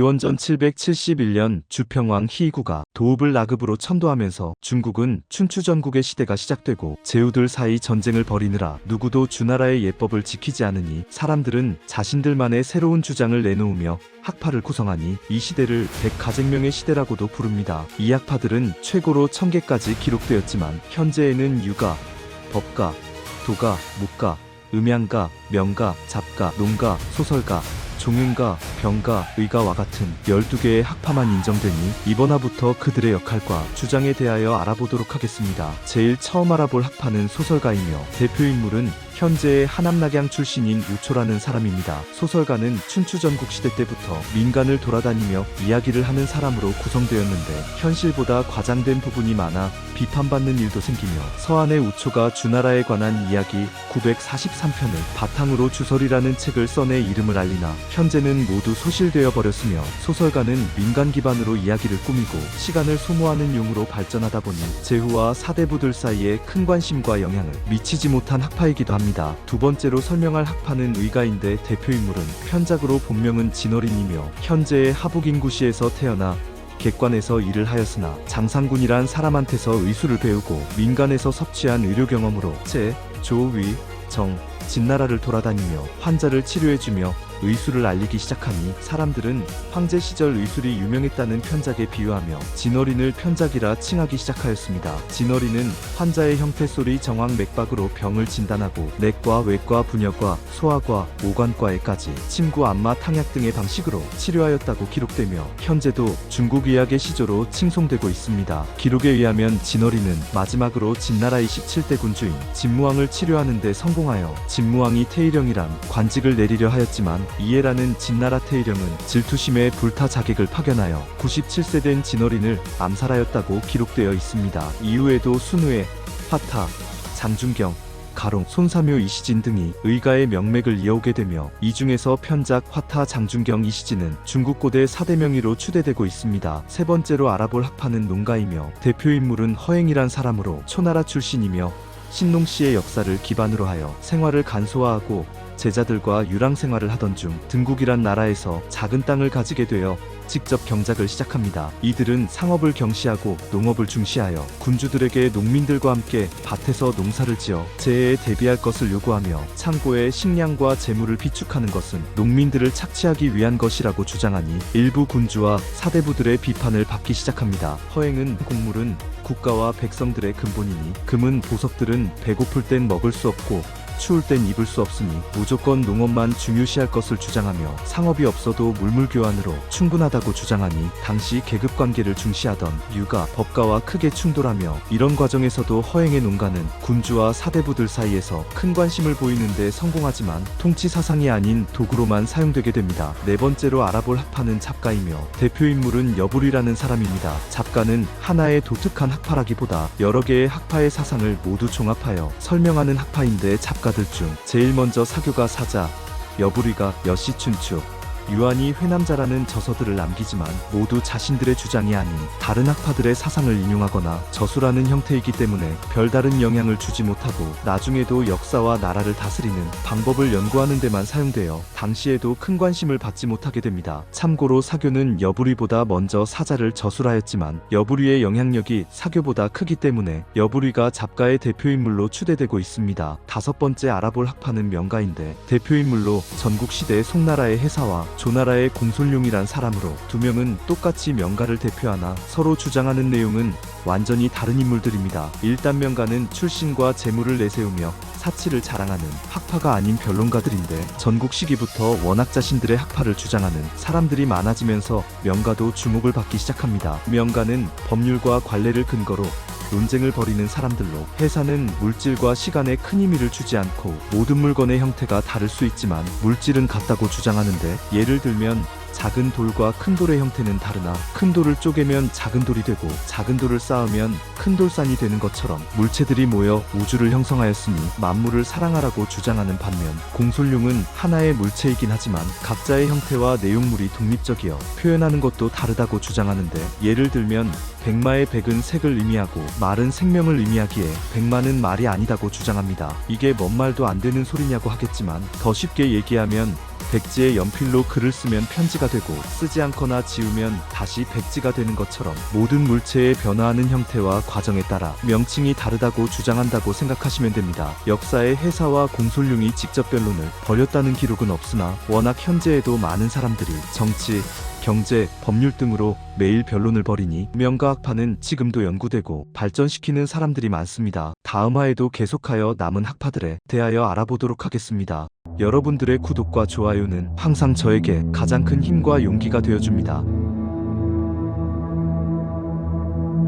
기원전 771년 주평왕 희구가 도읍을 나급으로 천도하면서 중국은 춘추전국의 시대가 시작되고 제후들 사이 전쟁을 벌이느라 누구도 주나라의 예법을 지키지 않으니 사람들은 자신들만의 새로운 주장을 내놓으며 학파를 구성하니 이 시대를 백가쟁명의 시대라고도 부릅니다. 이 학파들은 최고로 1000개까지 기록되었지만 현재에는 유가, 법가, 도가, 묵가, 음양가, 명가, 잡가, 농가, 소설가, 종윤가, 병가, 의가와 같은 12개의 학파만 인정되니 이번 화부터 그들의 역할과 주장에 대하여 알아보도록 하겠습니다. 제일 처음 알아볼 학파는 소설가이며 대표 인물은 현재의 하남낙양 출신인 우초라는 사람입니다. 소설가는 춘추전국 시대 때부터 민간을 돌아다니며 이야기를 하는 사람으로 구성되었는데 현실보다 과장된 부분이 많아 비판받는 일도 생기며 서한의 우초가 주나라에 관한 이야기 943편을 바탕으로 주설이라는 책을 써내 이름을 알리나 현재는 모두 소실되어 버렸으며 소설가는 민간 기반으로 이야기를 꾸미고 시간을 소모하는 용으로 발전하다 보니 제후와 사대부들 사이에 큰 관심과 영향을 미치지 못한 학파이기도 합니다. 두 번째로 설명할 학파는 의가인데 대표 인물은 편작으로 본명은 진어린이며 현재의 하북인구시에서 태어나 객관에서 일을 하였으나 장상군이란 사람한테서 의술을 배우고 민간에서 섭취한 의료 경험으로 제, 조, 위, 정, 진나라를 돌아다니며 환자를 치료해주며 의술을 알리기 시작하니 사람들은 황제 시절 의술이 유명했다는 편작에 비유하며 진어린을 편작이라 칭하기 시작하였습니다. 진어린은 환자의 형태 소리 정황 맥박으로 병을 진단하고 내과, 외과, 분여과, 소아과, 오관과에까지 침구, 안마, 탕약 등의 방식으로 치료하였다고 기록되며 현재도 중국 의학의 시조로 칭송되고 있습니다. 기록에 의하면 진어린은 마지막으로 진나라의 17대 군주인 진무왕을 치료하는 데 성공하여 진무왕이 태의령이란 관직을 내리려 하였지만 이해라는 진나라 태의령은 질투심에 불타 자객을 파견하여 97세 된 진어린을 암살하였다고 기록되어 있습니다. 이후에도 순우회, 화타, 장준경, 가롱, 손사묘, 이시진 등이 의가의 명맥을 이어오게 되며 이 중에서 편작 화타, 장준경, 이시진은 중국 고대 4대 명의로 추대되고 있습니다. 세 번째로 알아볼 학파는 농가이며 대표 인물은 허행이란 사람으로 초나라 출신이며 신농시의 역사를 기반으로 하여 생활을 간소화하고 제자들과 유랑 생활을 하던 중 등국이란 나라에서 작은 땅을 가지게 되어 직접 경작을 시작합니다. 이들은 상업을 경시하고 농업을 중시하여 군주들에게 농민들과 함께 밭에서 농사를 지어 재해에 대비할 것을 요구하며 창고에 식량과 재물을 비축하는 것은 농민들을 착취하기 위한 것이라고 주장하니 일부 군주와 사대부들의 비판을 받기 시작합니다. 허행은 곡물은 국가와 백성들의 근본이니 금은 보석들은 배고플 땐 먹을 수 없고 추울 땐 입을 수 없으니 무조건 농업만 중요시할 것을 주장하며 상업이 없어도 물물교환으로 충분하다고 주장하니 당시 계급관계를 중시하던 유가, 법가와 크게 충돌하며 이런 과정에서도 허행의 농가는 군주와 사대부들 사이에서 큰 관심을 보이는데 성공하지만 통치 사상이 아닌 도구로만 사용되게 됩니다. 네 번째로 알아볼 학파는 잡가이며 대표 인물은 여불이라는 사람입니다. 잡가는 하나의 독특한 학파라기보다 여러 개의 학파의 사상을 모두 종합하여 설명하는 학파인데 가들 중 제일 먼저 사교가 사자, 여불이가 여시춘추, 유한이 회남자라는 저서들을 남기지만 모두 자신들의 주장이 아닌 다른 학파들의 사상을 인용하거나 저술하는 형태이기 때문에 별다른 영향을 주지 못하고 나중에도 역사와 나라를 다스리는 방법을 연구하는 데만 사용되어 당시에도 큰 관심을 받지 못하게 됩니다. 참고로 사교는 여불이보다 먼저 사자를 저술하였지만 여불이의 영향력이 사교보다 크기 때문에 여불이가 잡가의 대표인물로 추대되고 있습니다. 다섯 번째 알아볼 학파는 명가인데 대표인물로 전국시대 송나라의 해사와 조나라의 공솔룡이란 사람으로 두 명은 똑같이 명가를 대표하나 서로 주장하는 내용은 완전히 다른 인물들입니다. 일단 명가는 출신과 재물을 내세우며 사치를 자랑하는 학파가 아닌 변론가들인데 전국 시기부터 워낙 자신들의 학파를 주장하는 사람들이 많아지면서 명가도 주목을 받기 시작합니다. 명가는 법률과 관례를 근거로 논쟁을 벌이는 사람들로 해사는 물질과 시간에 큰 의미를 주지 않고 모든 물건의 형태가 다를 수 있지만 물질은 같다고 주장하는데 예를 들면 작은 돌과 큰 돌의 형태는 다르나 큰 돌을 쪼개면 작은 돌이 되고 작은 돌을 쌓으면 큰 돌산이 되는 것처럼 물체들이 모여 우주를 형성하였으니 만물을 사랑하라고 주장하는 반면 공솔룡은 하나의 물체이긴 하지만 각자의 형태와 내용물이 독립적이어 표현하는 것도 다르다고 주장하는데 예를 들면 백마의 백은 색을 의미하고 말은 생명을 의미하기에 백마는 말이 아니다고 주장합니다. 이게 뭔 말도 안 되는 소리냐고 하겠지만 더 쉽게 얘기하면 백지에 연필로 글을 쓰면 편지가 되고 쓰지 않거나 지우면 다시 백지가 되는 것처럼 모든 물체의 변화하는 형태와 과정에 따라 명칭이 다르다고 주장한다고 생각하시면 됩니다. 역사의 해사와 공솔룡이 직접 변론을 벌였다는 기록은 없으나 워낙 현재에도 많은 사람들이 정치, 경제, 법률 등으로 매일 변론을 벌이니 명가학파는 지금도 연구되고 발전시키는 사람들이 많습니다. 다음 화에도 계속하여 남은 학파들에 대하여 알아보도록 하겠습니다. 여러분들의 구독과 좋아요는 항상 저에게 가장 큰 힘과 용기가 되어줍니다.